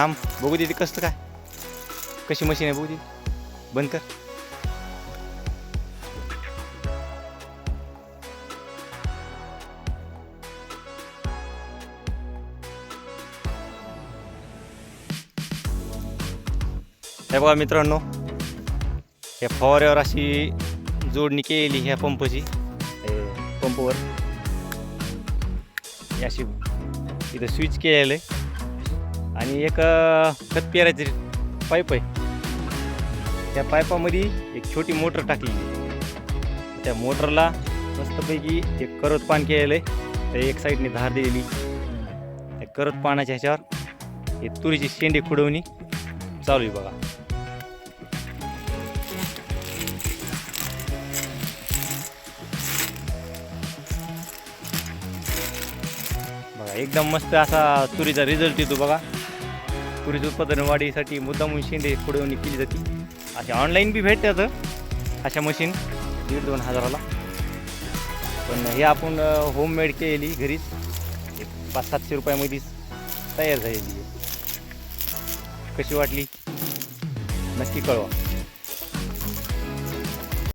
थांब बघू दे ते कसं काय, कशी मशीन आहे बघू दे. बंद कर. हे बघा मित्रांनो, या फवाऱ्यावर अशी जोडणी केली ह्या पंपची, पंपवर अशी इथं स्विच केलेलं आहे आणि एक खत पेरायची पाईप आहे. त्या पाईपामध्ये एक छोटी मोटर टाकली. त्या मोटरला मस्तपैकी एक करत पान केलेलं आहे. त्या एक साईडने धार दिलेली. त्या करत पानाच्या ह्याच्यावर हे तुरीची शेंडे खुडवणी चालू आहे बघा. बघा एकदम मस्त असा तुरीचा रिझल्ट येतो बघा. तुरीचं उत्पादन वाढीसाठी मुद्दामून शेंडे खुडवणी केली जाते. अशा ऑनलाईन बी भेटतात अशा मशीन 1,500-2 हजाराला. पण हे आपण होममेड केलेली घरीच 500-700 रुपयामध्येच तयार झालेली. कशी वाटली नक्की कळवा.